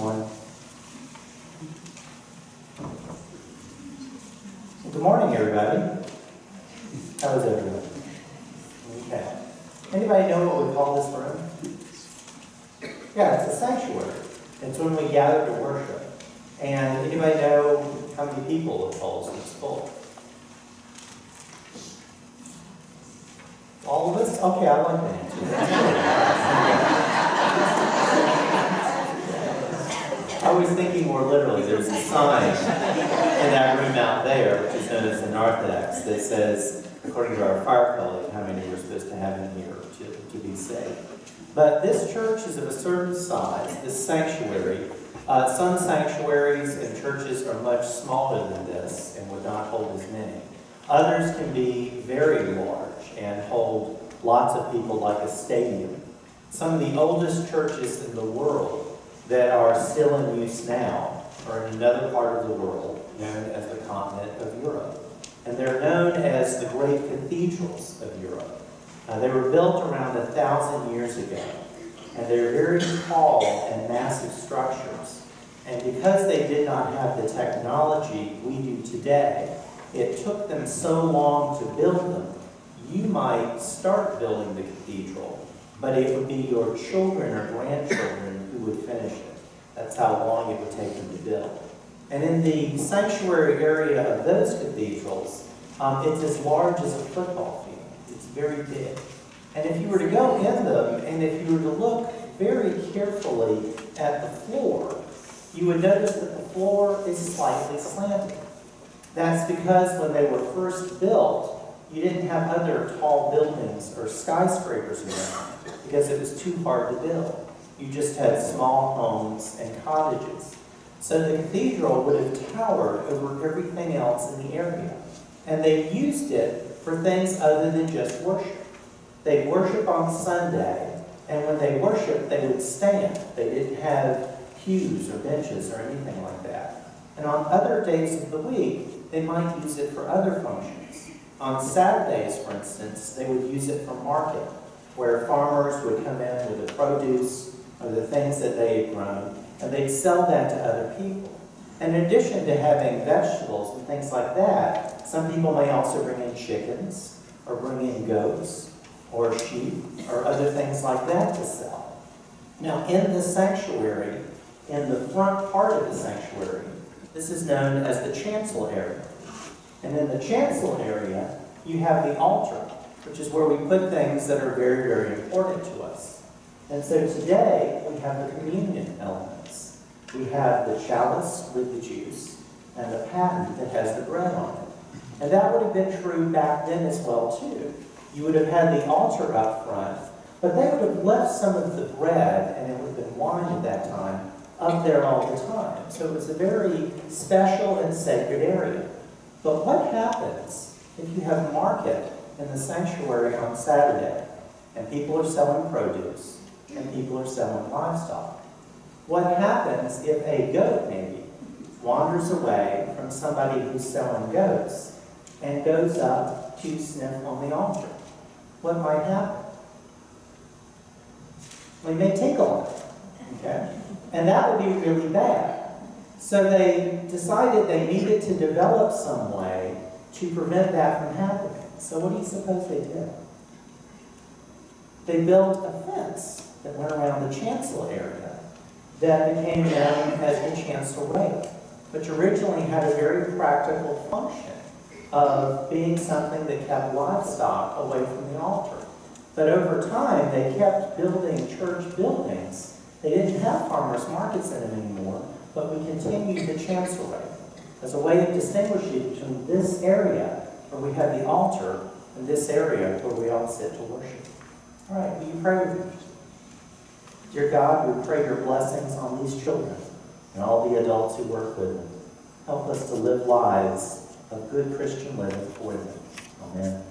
everyone. Good morning, everybody. How is everyone? Okay. Anybody know what we call this room? Yeah, it's a sanctuary. It's when we gather to worship. And anybody know how many people it holds? It's full. All of us? Okay, I like that answer. I was thinking more literally. There's a sign in that room out there, which is known as the narthex, that says, according to our fire code, how many we're supposed to have in here to be saved. But this church is of a certain size, this sanctuary. Some sanctuaries and churches are much smaller than this and would not hold as many. Others can be very large and hold lots of people like a stadium. Some of the oldest churches in the world that are still in use now are in another part of the world known as the continent of Europe. And they're known as the great cathedrals of Europe. They were built around 1,000 years ago. And they're very tall and massive structures. And because they did not have the technology we do today, it took them so long to build them. You might start building the cathedral, but it would be your children or grandchildren who would finish it. That's how long it would take them to build. And in the sanctuary area of those cathedrals, it's as large as a football field. It's very big. And if you were to go in them, and if you were to look very carefully at the floor, you would notice that the floor is slightly slanted. That's because when they were first built, you didn't have other tall buildings or skyscrapers around because it was too hard to build. You just had small homes and cottages. So the cathedral would have towered over everything else in the area. And they used it for things other than just worship. They'd worship on Sunday, and when they worshiped, they would stand. They didn't have pews or benches or anything like that. And on other days of the week, they might use it for other functions. On Saturdays, for instance, they would use it for market, where farmers would come in with the produce or the things that they had grown, and they'd sell that to other people. And in addition to having vegetables and things like that, some people may also bring in chickens, or bring in goats, or sheep, or other things like that to sell. Now, in the sanctuary, in the front part of the sanctuary, this is known as the chancel area. And in the chancel area, you have the altar, which is where we put things that are very, very important to us. And so today, we have the communion elements. We have the chalice with the juice, and the paten that has the bread on it. And that would have been true back then as well, too. You would have had the altar up front, but they would have left some of the bread, and it would have been wine at that time, up there all the time. So it was a very special and sacred area. But what happens if you have market in the sanctuary on Saturday, and people are selling produce, and people are selling livestock? What happens if a goat, maybe, wanders away from somebody who's selling goats and goes up to sniff on the altar? What might happen? We may tickle on it, okay? And that would be really bad. So they decided they needed to develop some way to prevent that from happening. So what do you suppose they did? They built a fence that went around the chancel area that became known as the chancel rail, which originally had a very practical function of being something that kept livestock away from the altar. But over time, they kept building church buildings. They didn't have farmers' markets in them anymore, but we continued the chancel rail as a way of distinguishing between this area where we have the altar and this area where we all sit to worship. All right, will you pray with me? Dear God, we pray your blessings on these children and all the adults who work with them. Help us to live lives of good Christian living for them. Amen.